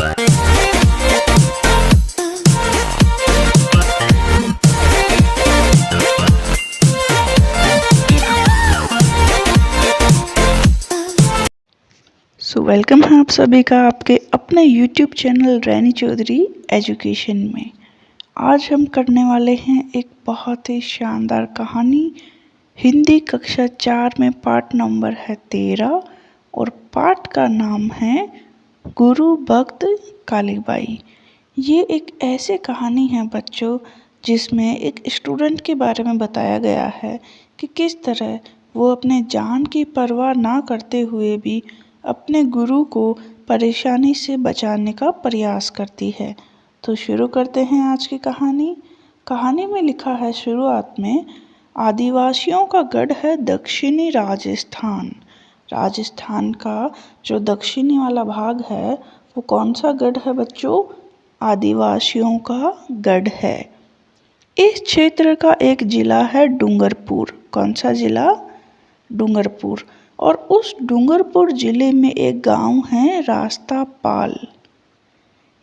Welcome है आप सभी का आपके अपने YouTube चैनल रैनी चौधरी एजुकेशन में। आज हम करने वाले हैं एक बहुत ही शानदार कहानी। हिंदी कक्षा 4 में पाठ नंबर है 13 और पाठ का नाम है गुरु भक्त कालीबाई। ये एक ऐसी कहानी है बच्चों जिसमें एक स्टूडेंट के बारे में बताया गया है कि किस तरह वो अपने जान की परवाह ना करते हुए भी अपने गुरु को परेशानी से बचाने का प्रयास करती है। तो शुरू करते हैं आज की कहानी। कहानी में लिखा है शुरुआत में, आदिवासियों का गढ़ है दक्षिणी राजस्थान। राजस्थान का जो दक्षिणी वाला भाग है वो कौन सा गढ़ है बच्चों? आदिवासियों का गढ़ है। इस क्षेत्र का एक जिला है डूंगरपुर। कौन सा जिला? डूंगरपुर। और उस डूंगरपुर जिले में एक गांव है रास्तापाल।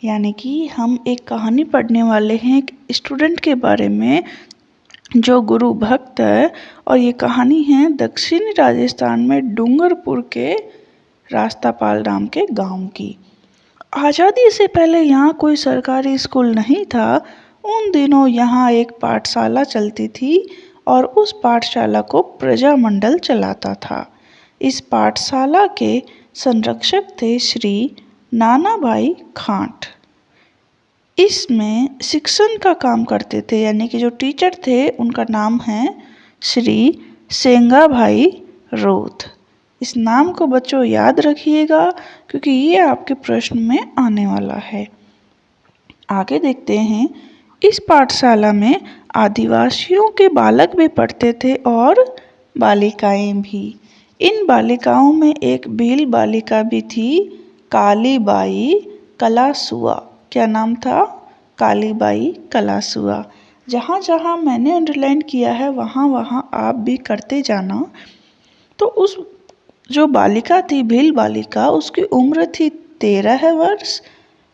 यानी कि हम एक कहानी पढ़ने वाले हैं एक स्टूडेंट के बारे में जो गुरु भक्त है, और ये कहानी है दक्षिणी राजस्थान में डूंगरपुर के रास्तापाल नाम के गांव की। आज़ादी से पहले यहाँ कोई सरकारी स्कूल नहीं था। उन दिनों यहाँ एक पाठशाला चलती थी और उस पाठशाला को प्रजामंडल चलाता था। इस पाठशाला के संरक्षक थे श्री नानाभाई खांट। इसमें शिक्षण का काम करते थे, यानी कि जो टीचर थे उनका नाम है श्री सेंगाभाई रोध। इस नाम को बच्चों याद रखिएगा क्योंकि ये आपके प्रश्न में आने वाला है। आगे देखते हैं। इस पाठशाला में आदिवासियों के बालक भी पढ़ते थे और बालिकाएं भी। इन बालिकाओं में एक भील बालिका भी थी, कालीबाई कलासुआ। क्या नाम था? कालीबाई कलासुआ। जहाँ जहाँ मैंने अंडरलाइन किया है वहाँ वहाँ आप भी करते जाना। तो उस जो बालिका थी, भील बालिका, उसकी उम्र थी 13 वर्ष।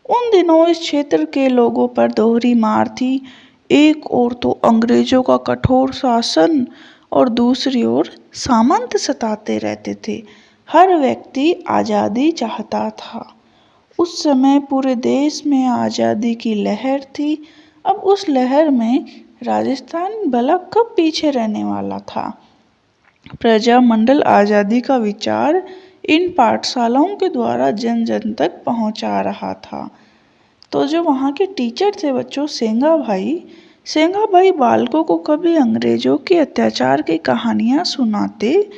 उन दिनों इस क्षेत्र के लोगों पर दोहरी मार थी। एक ओर तो अंग्रेजों का कठोर शासन और दूसरी ओर सामंत सताते रहते थे। हर व्यक्ति आज़ादी चाहता था। उस समय पूरे देश में आज़ादी की लहर थी। अब उस लहर में राजस्थान भला कब पीछे रहने वाला था। प्रजामंडल आज़ादी का विचार इन पाठशालाओं के द्वारा जन जन तक पहुंचा रहा था। तो जो वहाँ के टीचर थे बच्चों, सेंगाभाई बालकों को कभी अंग्रेजों के अत्याचार की कहानियाँ सुनाते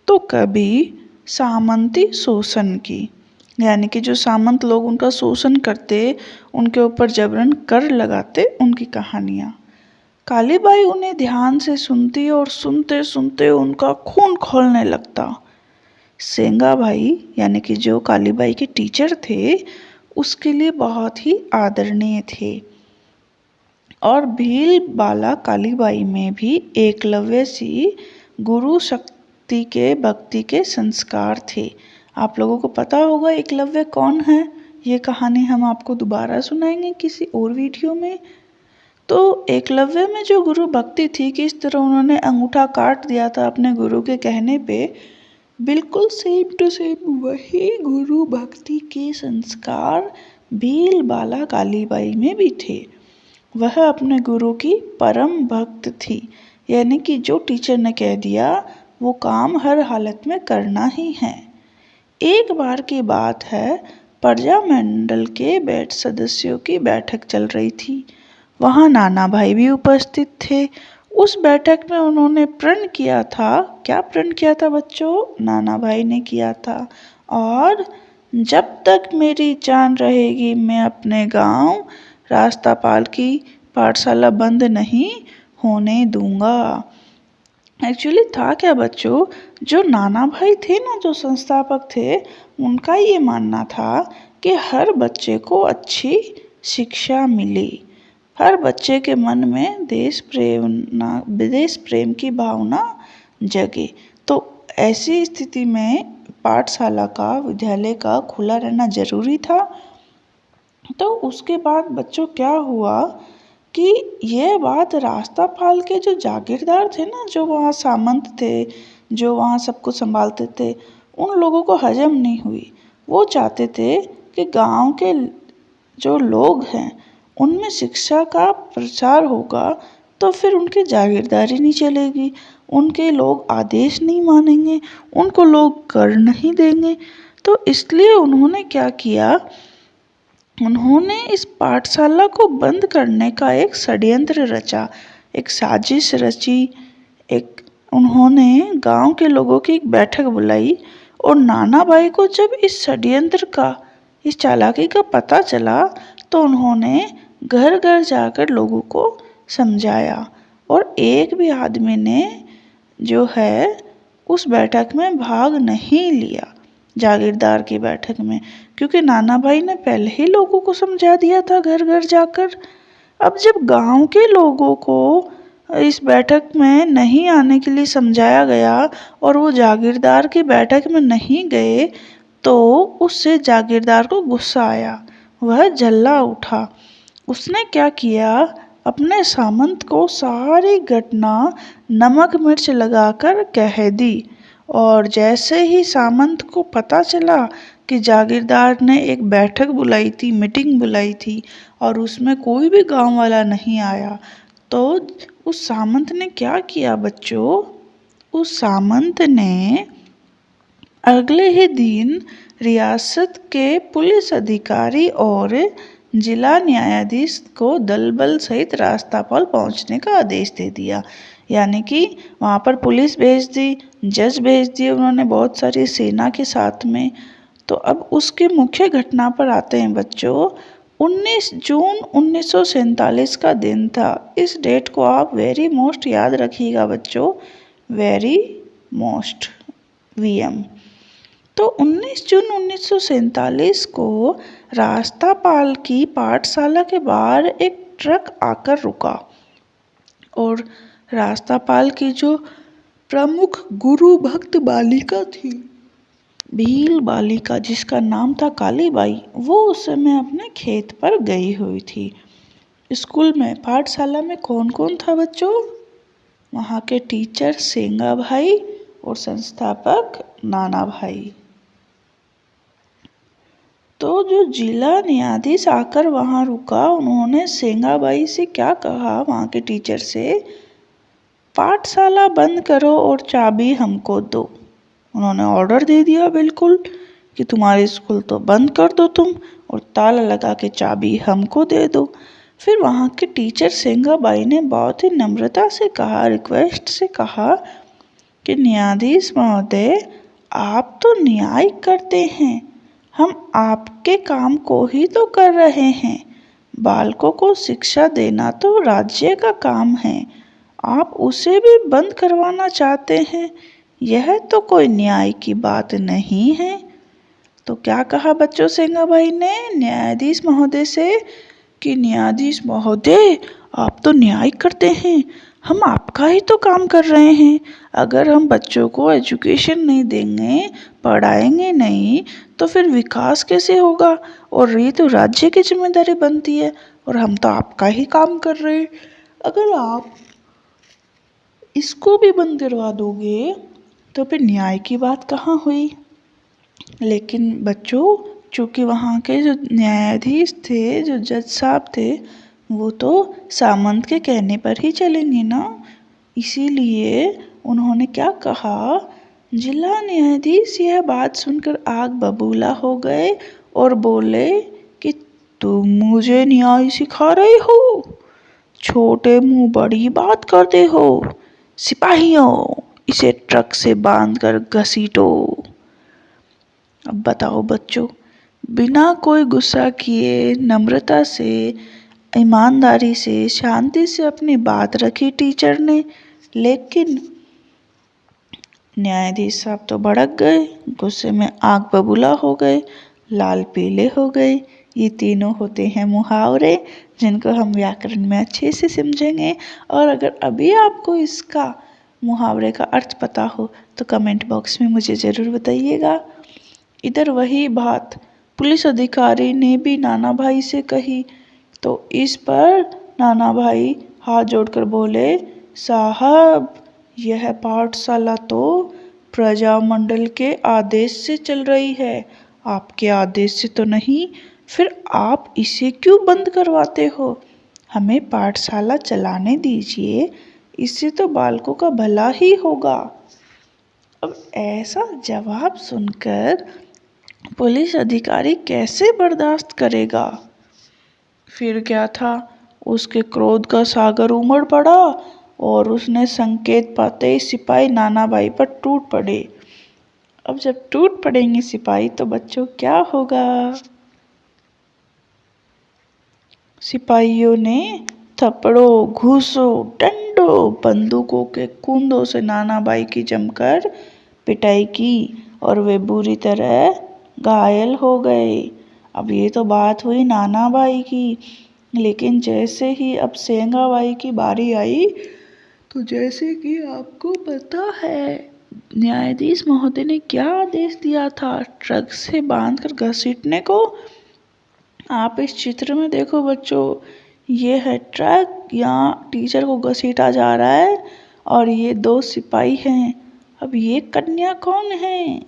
तो कभी सामंती शोषण की, यानी कि जो सामंत लोग उनका शोषण करते, उनके ऊपर जबरन कर लगाते, उनकी कहानियाँ। कालीबाई उन्हें ध्यान से सुनती और सुनते सुनते उनका खून खौलने लगता। सेंगाभाई यानी कि जो कालीबाई के टीचर थे उसके लिए बहुत ही आदरणीय थे। और भील बाला कालीबाई में भी एकलव्य सी गुरु शक्ति के भक्ति के संस्कार थे। आप लोगों को पता होगा एकलव्य कौन है। ये कहानी हम आपको दोबारा सुनाएंगे किसी और वीडियो में। तो एकलव्य में जो गुरु भक्ति थी, किस तरह उन्होंने अंगूठा काट दिया था अपने गुरु के कहने पे, बिल्कुल सेम टू सेम वही गुरु भक्ति के संस्कार भील बाला कालीबाई में भी थे। वह अपने गुरु की परम भक्त थी, यानी कि जो टीचर ने कह दिया वो काम हर हालत में करना ही है। एक बार की बात है, प्रजामंडल के सदस्यों की बैठक चल रही थी। वहाँ नाना भाई भी उपस्थित थे। उस बैठक में उन्होंने प्रण किया था। क्या प्रण किया था बच्चों? नाना भाई ने किया था, और जब तक मेरी जान रहेगी मैं अपने गांव रास्तापाल की पाठशाला बंद नहीं होने दूंगा। एक्चुअली था क्या बच्चों, जो नाना भाई थे ना, जो संस्थापक थे, उनका ये मानना था कि हर बच्चे को अच्छी शिक्षा मिले, हर बच्चे के मन में विदेश प्रेम की भावना जगे। तो ऐसी स्थिति में पाठशाला का, विद्यालय का खुला रहना जरूरी था। तो उसके बाद बच्चों क्या हुआ कि ये बात रास्तापाल के जो जागीरदार थे ना, जो वहाँ सामंत थे, जो वहाँ सब कुछ संभालते थे, उन लोगों को हजम नहीं हुई। वो चाहते थे कि गांव के जो लोग हैं उनमें शिक्षा का प्रचार होगा, तो फिर उनकी जागीरदारी नहीं चलेगी, उनके लोग आदेश नहीं मानेंगे, उनको लोग कर नहीं देंगे। तो इसलिए उन्होंने क्या किया, उन्होंने इस पाठशाला को बंद करने का एक षड्यंत्र रचा, एक साजिश रची। एक उन्होंने गांव के लोगों की एक बैठक बुलाई और नाना भाई को जब इस षड्यंत्र का, इस चालाकी का पता चला, तो उन्होंने घर घर जाकर लोगों को समझाया और एक भी आदमी ने जो है उस बैठक में भाग नहीं लिया, जागीरदार की बैठक में, क्योंकि नाना भाई ने पहले ही लोगों को समझा दिया था घर घर जाकर। अब जब गांव के लोगों को इस बैठक में नहीं आने के लिए समझाया गया और वो जागीरदार की बैठक में नहीं गए, तो उससे जागीरदार को गुस्सा आया, वह जल्ला उठा। उसने क्या किया, अपने सामंत को सारी घटना नमक मिर्च लगाकर कह दी। और जैसे ही सामंत को पता चला कि जागीरदार ने एक बैठक बुलाई थी, मीटिंग बुलाई थी, और उसमें कोई भी गांव वाला नहीं आया, तो उस सामंत ने क्या किया बच्चों, उस सामंत ने अगले ही दिन रियासत के पुलिस अधिकारी और जिला न्यायाधीश को दल बल सहित रास्तापाल पहुंचने का आदेश दे दिया। यानी कि वहाँ पर पुलिस भेज दी, जज भेज दिए उन्होंने बहुत सारी सेना के साथ में। तो अब उसके मुख्य घटना पर आते हैं बच्चों। 19 जून 1947 का दिन था। इस डेट को आप वेरी मोस्ट याद रखिएगा बच्चों, वेरी मोस्ट, वीएम। तो 19 जून 1947 को रास्तापाल की पाठशाला के बाहर एक ट्रक आकर रुका और रास्तापाल की जो प्रमुख गुरु भक्त बालिका थी, भील बालिका, जिसका नाम था काली बाई, वो उस समय अपने खेत पर गई हुई थी। स्कूल में, पाठशाला में कौन कौन था बच्चों, वहाँ के टीचर सेंगा भाई और संस्थापक नाना भाई। तो जो जिला न्यायाधीश आकर वहाँ रुका, उन्होंने सेंगाबाई से क्या कहा, वहाँ के टीचर से, पाठशाला बंद करो और चाबी हमको दो। उन्होंने ऑर्डर दे दिया बिल्कुल कि तुम्हारी स्कूल तो बंद कर दो तुम, और ताला लगा के चाबी हमको दे दो। फिर वहाँ के टीचर सेंगाबाई ने बहुत ही नम्रता से कहा, रिक्वेस्ट से कहा कि न्यायाधीश महोदय, आप तो न्याय करते हैं, हम आपके काम को ही तो कर रहे हैं। बालकों को शिक्षा देना तो राज्य का काम है, आप उसे भी बंद करवाना चाहते हैं, यह तो कोई न्याय की बात नहीं है। तो क्या कहा बच्चों सेंगाबाई ने न्यायाधीश महोदय से कि न्यायाधीश महोदय, आप तो न्याय करते हैं, हम आपका ही तो काम कर रहे हैं। अगर हम बच्चों को एजुकेशन नहीं देंगे, पढ़ाएंगे नहीं, तो फिर विकास कैसे होगा, और ये तो राज्य की जिम्मेदारी बनती है, और हम तो आपका ही काम कर रहे हैं। अगर आप इसको भी बंद करवा दोगे तो फिर न्याय की बात कहाँ हुई। लेकिन बच्चों, चूँकि वहाँ के जो न्यायाधीश थे, जो जज साहब थे, वो तो सामंत के कहने पर ही चलेंगे ना, इसीलिए उन्होंने क्या कहा, जिला न्यायाधीश यह बात सुनकर आग बबूला हो गए और बोले कि तुम मुझे न्याय सिखा रहे हो, छोटे मुंह बड़ी बात करते हो, सिपाहियों इसे ट्रक से बांधकर घसीटो। अब बताओ बच्चों, बिना कोई गुस्सा किए नम्रता से, ईमानदारी से, शांति से अपनी बात रखी टीचर ने, लेकिन न्यायाधीश साहब तो भड़क गए, गुस्से में आग बबूला हो गए, लाल पीले हो गए। ये तीनों होते हैं मुहावरे, जिनको हम व्याकरण में अच्छे से समझेंगे। और अगर अभी आपको इसका मुहावरे का अर्थ पता हो तो कमेंट बॉक्स में मुझे ज़रूर बताइएगा। इधर वही बात पुलिस अधिकारी ने भी नाना भाई से कही। तो इस पर नाना भाई हाथ जोड़कर बोले, साहब यह पाठशाला तो प्रजामंडल के आदेश से चल रही है, आपके आदेश से तो नहीं। फिर आप इसे क्यों बंद करवाते हो? हमें पाठशाला चलाने दीजिए, इससे तो बालकों का भला ही होगा। अब ऐसा जवाब सुनकर पुलिस अधिकारी कैसे बर्दाश्त करेगा? फिर क्या था, उसके क्रोध का सागर उमड़ पड़ा और उसने संकेत पाते ही सिपाही नाना भाई पर टूट पड़े। अब जब टूट पड़ेंगे सिपाही तो बच्चों क्या होगा? सिपाहियों ने थप्पड़ों, घूसों, डंडों, बंदूकों के कुंदों से नाना भाई की जमकर पिटाई की और वे बुरी तरह घायल हो गए। अब ये तो बात हुई नाना भाई की, लेकिन जैसे ही अब सेंगा भाई की बारी आई तो जैसे कि आपको पता है न्यायाधीश महोदय ने क्या आदेश दिया था, ट्रक से बांधकर घसीटने को। आप इस चित्र में देखो बच्चों, ये है ट्रक, यहाँ टीचर को घसीटा जा रहा है और ये दो सिपाही हैं। अब ये कन्या कौन है?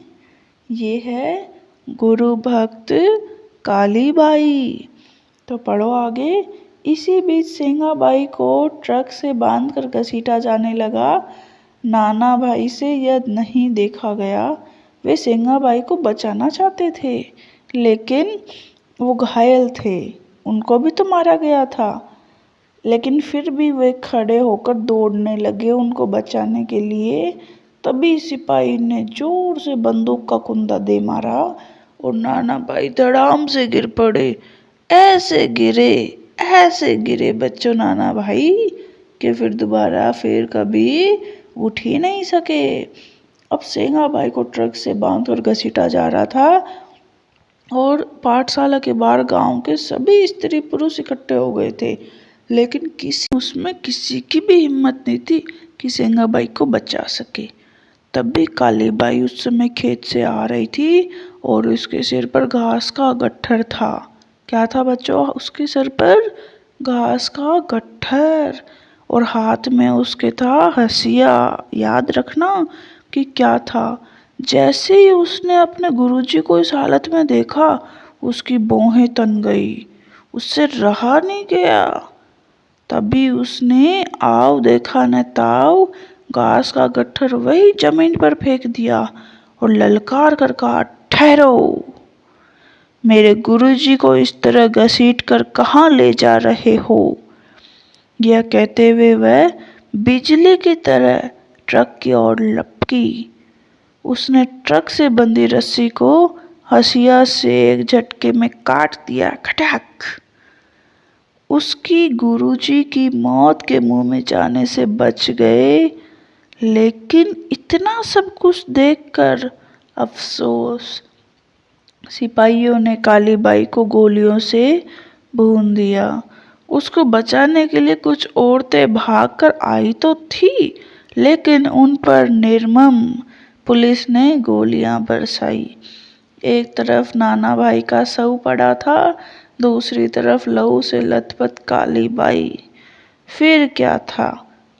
ये है गुरु भक्त कालीबाई। तो पढ़ो आगे। इसी बीच सेंगाबाई को ट्रक से बांधकर घसीटा जाने लगा। नाना भाई से यह नहीं देखा गया। वे सेंगाबाई को बचाना चाहते थे, लेकिन वो घायल थे, उनको भी तो मारा गया था। लेकिन फिर भी वे खड़े होकर दौड़ने लगे उनको बचाने के लिए। तभी सिपाही ने जोर से बंदूक का कुंदा दे मारा और नाना भाई धड़ाम से गिर पड़े। ऐसे गिरे बच्चों नाना भाई कि फिर दोबारा फिर कभी उठ ही नहीं सके। अब सेंगा भाई को ट्रक से बांधकर घसीटा जा रहा था और पाठशाला के बाहर गांव के सभी स्त्री पुरुष इकट्ठे हो गए थे, लेकिन किसी की भी हिम्मत नहीं थी कि सेंगाबाई को बचा सके। तब भी कालीबाई उस समय खेत से आ रही थी और उसके सिर पर घास का गट्ठर था। क्या था बच्चों? उसके सिर पर घास का गट्ठर और हाथ में उसके था हंसिया। याद रखना कि क्या था। जैसे ही उसने अपने गुरुजी को इस हालत में देखा, उसकी भौहें तन गई, उससे रहा नहीं गया। तभी उसने आव देखा न ताव घास का गट्ठर वही जमीन पर फेंक दिया और ललकार कर कहा, ठहरो, मेरे गुरुजी को इस तरह घसीट कर कहाँ ले जा रहे हो? यह कहते हुए वह बिजली की तरह ट्रक की ओर लपकी। उसने ट्रक से बंधी रस्सी को हंसिया से एक झटके में काट दिया, खटक। उसकी गुरुजी की मौत के मुंह में जाने से बच गए, लेकिन इतना सब कुछ देखकर अफसोस। सिपाहियों ने कालीबाई को गोलियों से भून दिया। उसको बचाने के लिए कुछ औरतें भागकर आई तो थी, लेकिन उन पर निर्मम पुलिस ने गोलियां बरसाई। एक तरफ नाना भाई का शव पड़ा था, दूसरी तरफ लहू से लथपथ कालीबाई। फिर क्या था,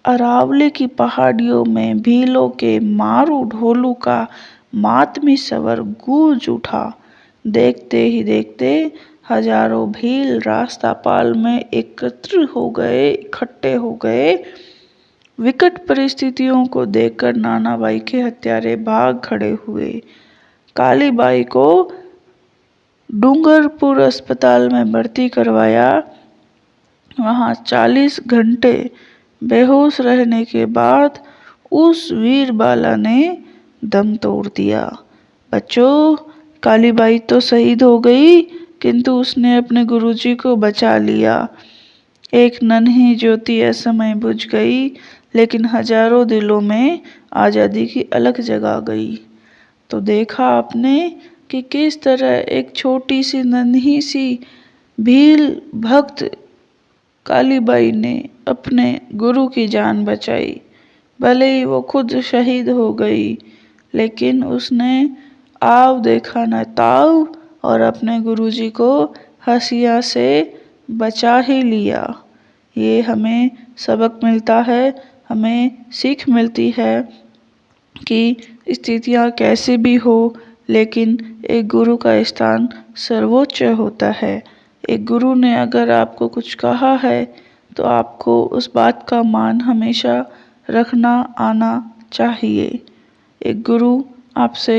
अरावली की पहाड़ियों में भीलों के मारू ढोलू का मातमी स्वर गूंज उठा। देखते ही देखते हजारों भील रास्तापाल में इकट्ठे हो गए। विकट परिस्थितियों को देखकर नाना भाई के हत्यारे भाग खड़े हुए। कालीबाई को डूंगरपुर अस्पताल में भर्ती करवाया। वहां 40 घंटे बेहोश रहने के बाद उस वीर बाला ने दम तोड़ दिया। बच्चों, कालीबाई तो शहीद हो गई, किंतु उसने अपने गुरुजी को बचा लिया। एक नन्ही ज्योति असमय बुझ गई, लेकिन हजारों दिलों में आज़ादी की अलग जगा गई। तो देखा आपने कि किस तरह एक छोटी सी नन्ही सी भील भक्त कालीबाई ने अपने गुरु की जान बचाई। भले ही वो खुद शहीद हो गई, लेकिन उसने आव देखा न ताव और अपने गुरुजी को हंसिया से बचा ही लिया। ये हमें सबक मिलता है, हमें सीख मिलती है कि स्थितियाँ कैसे भी हो, लेकिन एक गुरु का स्थान सर्वोच्च होता है। एक गुरु ने अगर आपको कुछ कहा है तो आपको उस बात का मान हमेशा रखना आना चाहिए। एक गुरु आपसे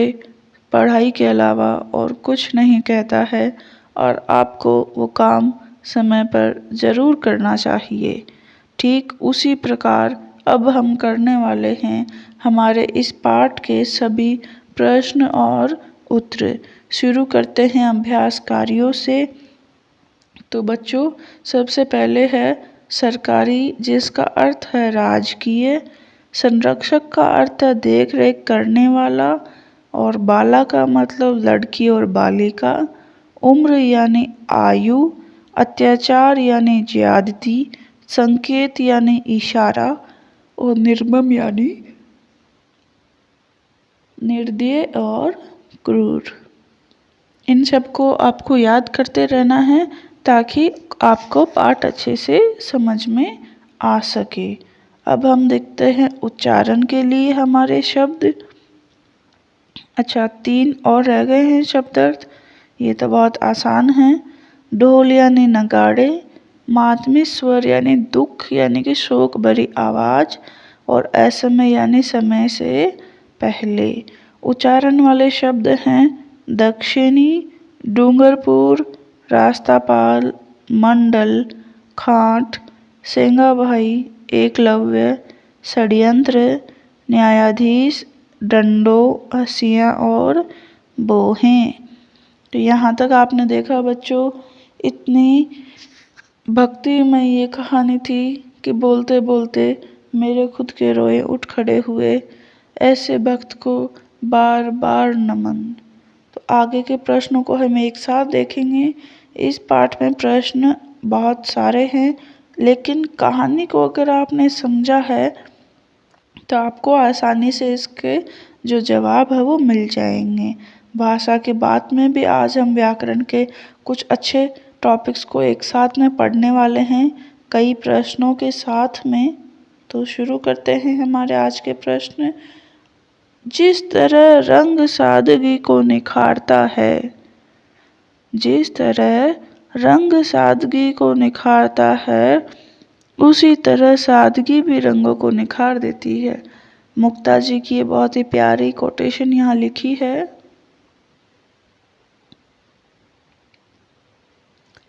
पढ़ाई के अलावा और कुछ नहीं कहता है और आपको वो काम समय पर ज़रूर करना चाहिए। ठीक उसी प्रकार अब हम करने वाले हैं हमारे इस पाठ के सभी प्रश्न और उत्तर। शुरू करते हैं अभ्यास कार्यों से। तो बच्चों, सबसे पहले है सरकारी, जिसका अर्थ है राजकीय। संरक्षक का अर्थ है देख रेख करने वाला, और बाला का मतलब लड़की और बालिका। उम्र यानी आयु, अत्याचार यानी ज्यादती, संकेत यानी इशारा, और निर्मम यानी निर्दय और क्रूर। इन सबको आपको याद करते रहना है ताकि आपको पाठ अच्छे से समझ में आ सके। अब हम देखते हैं उच्चारण के लिए हमारे शब्द। अच्छा, 3 और रह गए हैं शब्द अर्थ, ये तो बहुत आसान है। ढोल यानी नगाड़े, मातमी स्वर यानी दुख यानी कि शोक भरी आवाज़, और असमय यानी समय से पहले। उच्चारण वाले शब्द हैं दक्षिणी, डूंगरपुर, रास्तापाल, मंडल, खाट, सेंगाभाई, एकलव्य, षड्यंत्र, न्यायाधीश, डंडो, हंसिया और बोहें। तो यहाँ तक आपने देखा बच्चों, इतनी भक्तिमय ये कहानी थी कि बोलते बोलते मेरे खुद के रोए उठ खड़े हुए। ऐसे भक्त को बार बार नमन। तो आगे के प्रश्नों को हम एक साथ देखेंगे। इस पाठ में प्रश्न बहुत सारे हैं, लेकिन कहानी को अगर आपने समझा है तो आपको आसानी से इसके जो जवाब है वो मिल जाएंगे। भाषा के बाद में भी आज हम व्याकरण के कुछ अच्छे टॉपिक्स को एक साथ में पढ़ने वाले हैं, कई प्रश्नों के साथ में। तो शुरू करते हैं हमारे आज के प्रश्न। जिस तरह रंग सादगी को निखारता है, जिस तरह रंग सादगी को निखारता है, उसी तरह सादगी भी रंगों को निखार देती है। मुक्ता जी की ये बहुत ही प्यारी कोटेशन यहाँ लिखी है।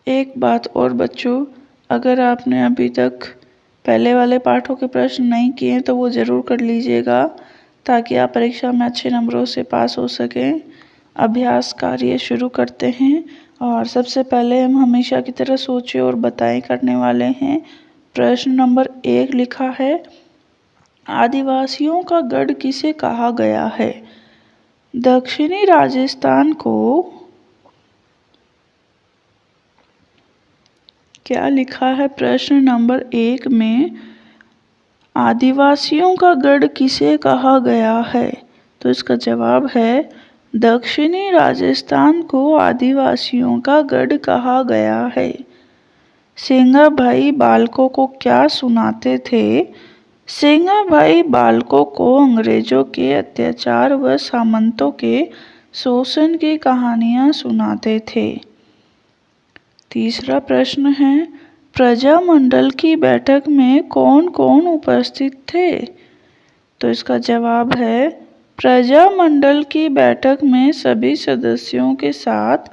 एक बात और बच्चों, अगर आपने अभी तक पहले वाले पाठों के प्रश्न नहीं किए हैं तो वो ज़रूर कर लीजिएगा, ताकि आप परीक्षा में अच्छे नंबरों से पास हो सकें। अभ्यास कार्य शुरू करते हैं, और सबसे पहले हम हमेशा की तरह सोचे और बताएं करने वाले हैं। प्रश्न नंबर 1 लिखा है, आदिवासियों का गढ़ किसे कहा गया है? दक्षिणी राजस्थान को क्या लिखा है? प्रश्न नंबर 1 में आदिवासियों का गढ़ किसे कहा गया है? तो इसका जवाब है दक्षिणी राजस्थान को आदिवासियों का गढ़ कहा गया है। सेंगाभाई बालकों को क्या सुनाते थे? सेंगाभाई बालकों को अंग्रेजों के अत्याचार व सामंतों के शोषण की कहानियाँ सुनाते थे। तीसरा प्रश्न है, प्रजामंडल की बैठक में कौन कौन उपस्थित थे? तो इसका जवाब है प्रजामंडल की बैठक में सभी सदस्यों के साथ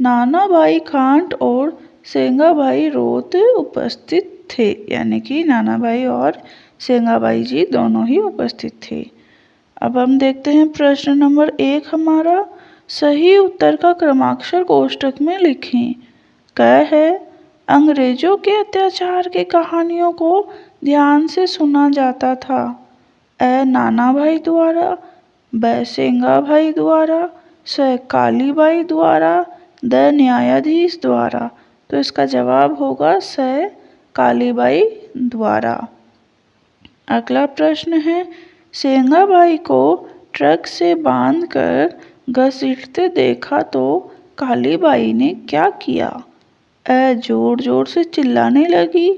नानाभाई खांट और सेंगाभाई रोत उपस्थित थे, यानी कि नानाभाई और सेंगाभाई जी दोनों ही उपस्थित थे। अब हम देखते हैं प्रश्न नंबर 1 हमारा। सही उत्तर का क्रमाक्षर कोष्ठक में लिखें। क है, अंग्रेजों के अत्याचार की कहानियों को ध्यान से सुना जाता था। ए नानाभाई द्वारा, ब सेंगाभाई द्वारा, स कालीबाई द्वारा, द न्यायाधीश द्वारा। तो इसका जवाब होगा स कालीबाई द्वारा। अगला प्रश्न है, सेंगाभाई को ट्रक से बांधकर घसीटते देखा तो काली बाई ने क्या किया? अ जोर जोर से चिल्लाने लगी।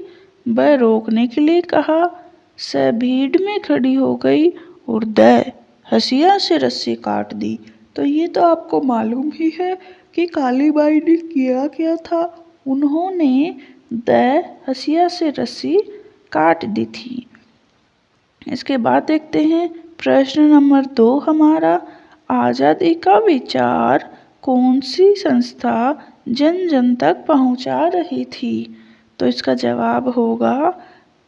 ब रोकने के लिए कहा। स भीड़ में खड़ी हो गई और द हंसिया से रस्सी काट दी। तो ये तो आपको मालूम ही है कि काली बाई ने किया क्या था। उन्होंने द हंसिया से रस्सी काट दी थी। इसके बाद देखते हैं प्रश्न नंबर 2 हमारा, आज़ादी का विचार कौन सी संस्था जन जन तक पहुंचा रही थी? तो इसका जवाब होगा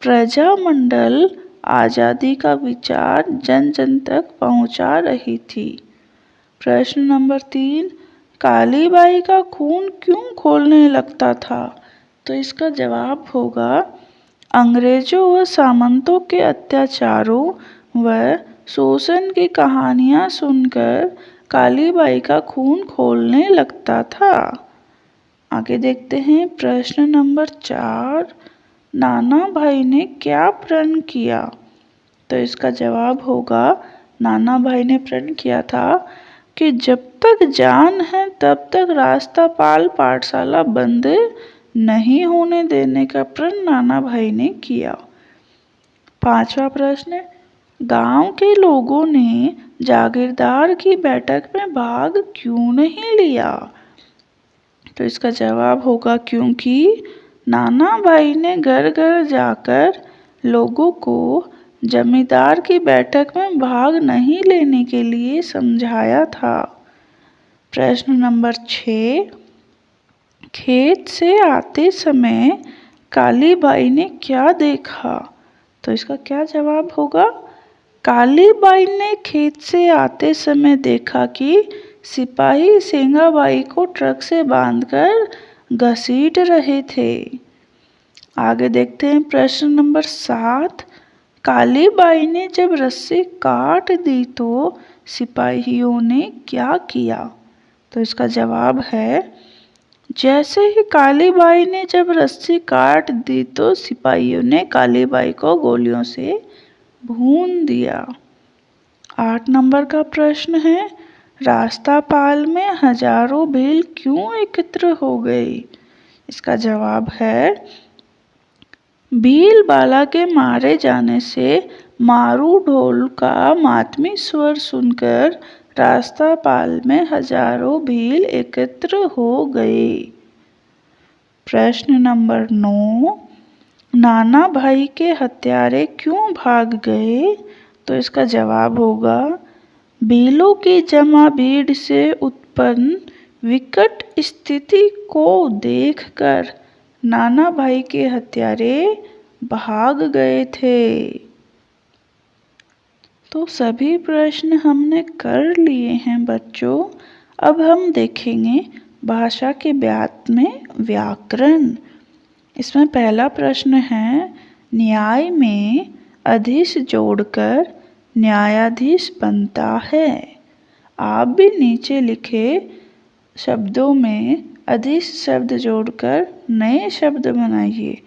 प्रजामंडल आज़ादी का विचार जन जन तक पहुंचा रही थी। प्रश्न नंबर 3, काली बाई का खून क्यों खौलने लगता था? तो इसका जवाब होगा अंग्रेजों व सामंतों के अत्याचारों व शोषण की कहानियां सुनकर काली बाई का खून खौलने लगता था। आगे देखते हैं प्रश्न नंबर 4, नाना भाई ने क्या प्रण किया? तो इसका जवाब होगा नाना भाई ने प्रण किया था कि जब तक जान है तब तक रास्तापाल पाठशाला बंद नहीं होने देने का प्रण नाना भाई ने किया। 5वां प्रश्न, गांव के लोगों ने जागीरदार की बैठक में भाग क्यों नहीं लिया? तो इसका जवाब होगा क्योंकि नाना भाई ने घर घर जाकर लोगों को जमींदार की बैठक में भाग नहीं लेने के लिए समझाया था। प्रश्न नंबर 6, खेत से आते समय काली बाई ने क्या देखा? तो इसका क्या जवाब होगा? काली बाई ने खेत से आते समय देखा कि सिपाही सेंगाबाई को ट्रक से बांधकर घसीट रहे थे। आगे देखते हैं प्रश्न नंबर 7, काली बाई ने जब रस्सी काट दी तो सिपाहियों ने क्या किया? तो इसका जवाब है जैसे ही काली बाई ने जब रस्सी काट दी तो सिपाहियों ने काली बाई को गोलियों से भून दिया। 8 नंबर का प्रश्न है, रास्तापाल में हजारों भील क्यों एकत्र हो गई? इसका जवाब है भील बाला के मारे जाने से मारू ढोल का मातमी स्वर सुनकर रास्तापाल में हजारों भील एकत्र हो गए। प्रश्न नंबर 9, नाना भाई के हत्यारे क्यों भाग गए? तो इसका जवाब होगा भीलों की जमा भीड़ से उत्पन्न विकट स्थिति को देखकर नाना भाई के हत्यारे भाग गए थे। तो सभी प्रश्न हमने कर लिए हैं बच्चों। अब हम देखेंगे भाषा के व्याप्त में व्याकरण। इसमें पहला प्रश्न है, न्याय में अधीश जोड़कर न्यायाधीश बनता है। आप भी नीचे लिखे शब्दों में अधीश शब्द जोड़कर नए शब्द बनाइए।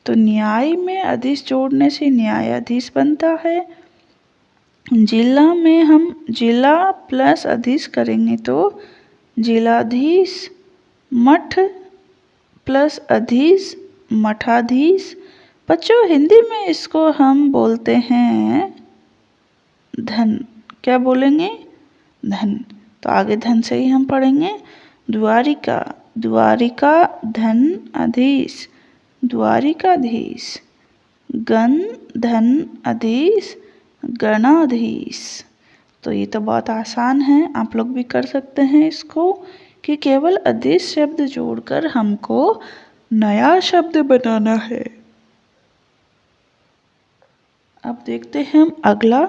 तो न्याय में अधीश जोड़ने से न्यायाधीश बनता है। जिला में हम जिला प्लस अधीश करेंगे तो जिलाधीश। मठ प्लस अधीश मठाधीश। बच्चों हिंदी में इसको हम बोलते हैं धन। क्या बोलेंगे? धन। तो आगे धन से ही हम पढ़ेंगे द्वारिका। द्वारिका धन अधीश द्वारिकाधीश। गण धन अधीश गणाधीश। तो ये तो बहुत आसान है, आप लोग भी कर सकते हैं इसको कि केवल अधीश शब्द जोड़कर हमको नया शब्द बनाना है। अब देखते हैं हम अगला।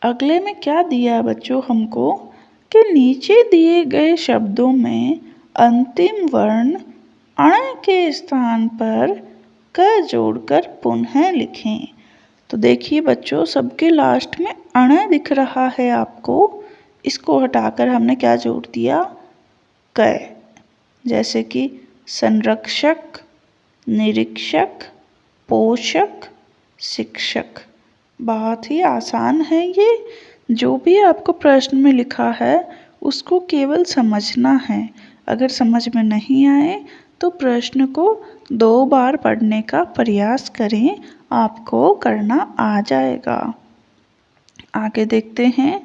अगले में क्या दिया है बच्चों हमको कि नीचे दिए गए शब्दों में अंतिम वर्ण अण के स्थान पर क जोड़कर पुनः लिखें। तो देखिए बच्चों सबके लास्ट में अण दिख रहा है आपको, इसको हटाकर हमने क्या जोड़ दिया? क। जैसे कि संरक्षक, निरीक्षक, पोषक, शिक्षक। बहुत ही आसान है ये। जो भी आपको प्रश्न में लिखा है उसको केवल समझना है। अगर समझ में नहीं आए तो प्रश्न को 2 बार पढ़ने का प्रयास करें, आपको करना आ जाएगा। आगे देखते हैं।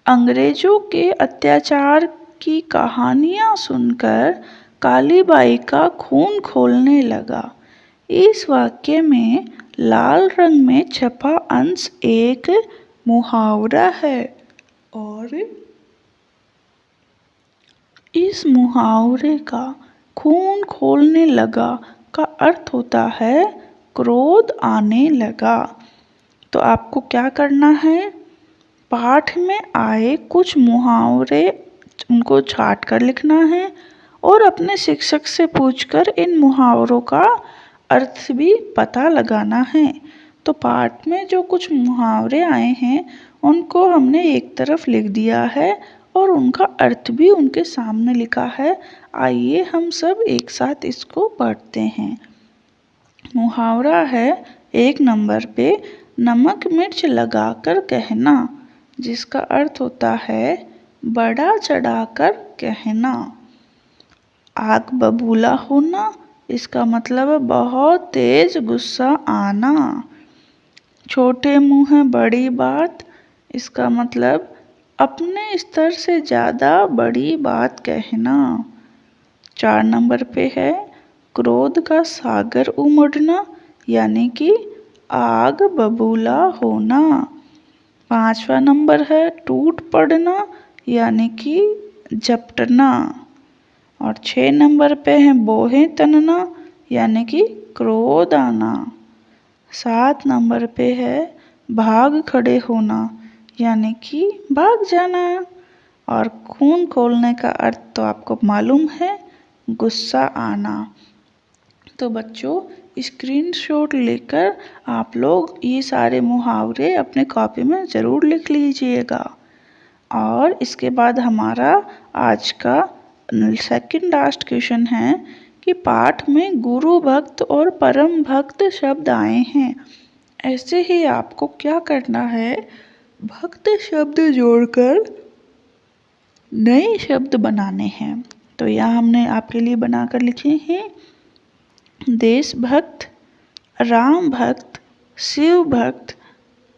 अंग्रेजों के अत्याचार की कहानियां सुनकर कालीबाई का खून खौलने लगा। इस वाक्य में लाल रंग में छपा अंश एक मुहावरा है और इस मुहावरे का खून खौलने लगा का अर्थ होता है क्रोध आने लगा। तो आपको क्या करना है, पाठ में आए कुछ मुहावरे उनको छाट कर लिखना है और अपने शिक्षक से पूछकर इन मुहावरों का अर्थ भी पता लगाना है। तो पाठ में जो कुछ मुहावरे आए हैं उनको हमने एक तरफ लिख दिया है और उनका अर्थ भी उनके सामने लिखा है। आइए हम सब एक साथ इसको पढ़ते हैं। मुहावरा है 1 नंबर पे, नमक मिर्च लगाकर कहना, जिसका अर्थ होता है बड़ा चढ़ाकर कहना। आग बबूला होना, इसका मतलब है बहुत तेज गुस्सा आना। छोटे मुंह है बड़ी बात, इसका मतलब अपने स्तर से ज़्यादा बड़ी बात कहना। 4 नंबर पे है क्रोध का सागर उमड़ना, यानी कि आग बबूला होना। 5वां नंबर है टूट पड़ना, यानी कि झपटना। और 6 नंबर पे है बोहे तनना, यानी कि क्रोध आना। 7 नंबर पे है भाग खड़े होना, यानी कि भाग जाना। और खून खौलने का अर्थ तो आपको मालूम है, गुस्सा आना। तो बच्चों स्क्रीनशॉट लेकर आप लोग ये सारे मुहावरे अपने कॉपी में ज़रूर लिख लीजिएगा। और इसके बाद हमारा आज का सेकंड लास्ट क्वेश्चन है कि पाठ में गुरु भक्त और परम भक्त शब्द आए हैं। ऐसे ही आपको क्या करना है, भक्त शब्द जोड़कर नए शब्द बनाने हैं। तो यहाँ हमने आपके लिए बनाकर लिखे हैं देशभक्त, राम भक्त, शिव भक्त,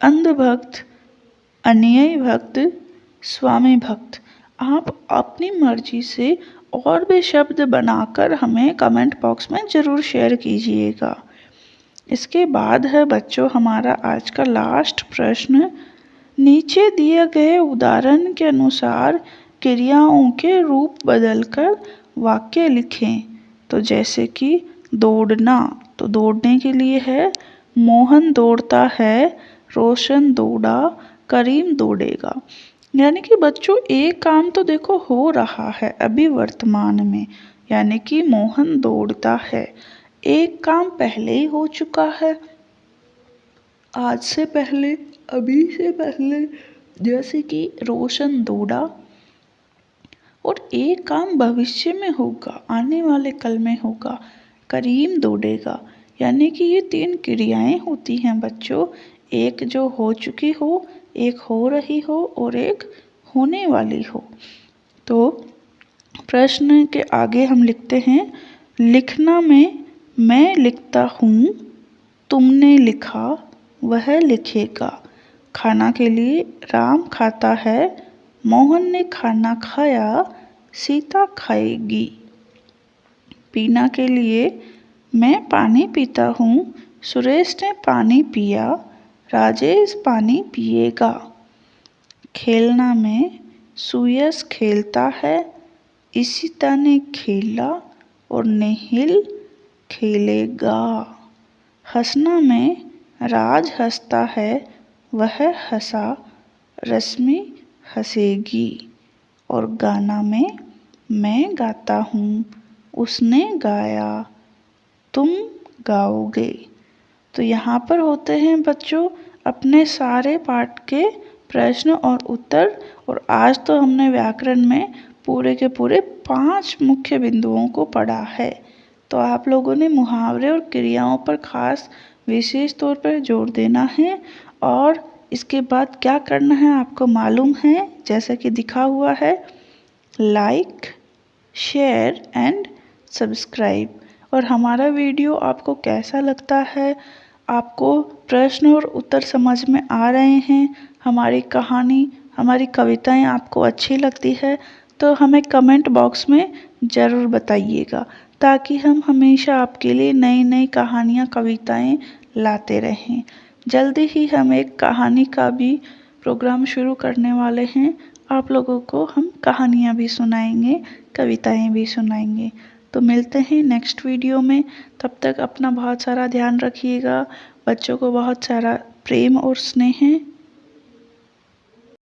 अंधभक्त, अन्यायी भक्त, स्वामी भक्त। आप अपनी मर्जी से और भी शब्द बनाकर हमें कमेंट बॉक्स में ज़रूर शेयर कीजिएगा। इसके बाद है बच्चों हमारा आज का लास्ट प्रश्न। नीचे दिए गए उदाहरण के अनुसार क्रियाओं के रूप बदलकर वाक्य लिखें। तो जैसे कि दौड़ना, तो दौड़ने के लिए है मोहन दौड़ता है, रोशन दौड़ा, करीम दौड़ेगा। यानी कि बच्चों एक काम तो देखो हो रहा है अभी वर्तमान में, यानी कि मोहन दौड़ता है। एक काम पहले ही हो चुका है, आज से पहले, अभी से पहले, जैसे कि रोशन दौड़ा। और एक काम भविष्य में होगा, आने वाले कल में होगा, करीम दौड़ेगा। यानी कि ये 3 क्रियाएं होती हैं बच्चों, एक जो हो चुकी हो, एक हो रही हो और एक होने वाली हो। तो प्रश्न के आगे हम लिखते हैं, लिखना में मैं लिखता हूँ, तुमने लिखा, वह लिखेगा। खाना के लिए राम खाता है, मोहन ने खाना खाया, सीता खाएगी। पीना के लिए मैं पानी पीता हूँ, सुरेश ने पानी पिया, राजेश पानी पिएगा। खेलना में सुयश खेलता है, इशिता ने खेला और नेहिल खेलेगा। हंसना में राज हंसता है, वह हंसा, रश्मि हंसेगी। और गाना में मैं गाता हूँ, उसने गाया, तुम गाओगे। तो यहाँ पर होते हैं बच्चों अपने सारे पाठ के प्रश्न और उत्तर। और आज तो हमने व्याकरण में पूरे के पूरे 5 मुख्य बिंदुओं को पढ़ा है। तो आप लोगों ने मुहावरे और क्रियाओं पर खास विशेष तौर पर जोर देना है। और इसके बाद क्या करना है आपको मालूम है, जैसा कि दिखा हुआ है लाइक, शेयर एंड सब्सक्राइब। और हमारा वीडियो आपको कैसा लगता है? आपको प्रश्न और उत्तर समझ में आ रहे हैं? हमारी कहानी, हमारी कविताएं आपको अच्छी लगती है तो हमें कमेंट बॉक्स में ज़रूर बताइएगा, ताकि हम हमेशा आपके लिए नई नई कहानियाँ, कविताएं लाते रहें। जल्दी ही हम एक कहानी का भी प्रोग्राम शुरू करने वाले हैं। आप लोगों को हम कहानियाँ भी सुनाएंगे, कविताएं भी सुनाएंगे। तो मिलते हैं नेक्स्ट वीडियो में। तब तक अपना बहुत सारा ध्यान रखिएगा। बच्चों को बहुत सारा प्रेम और स्नेह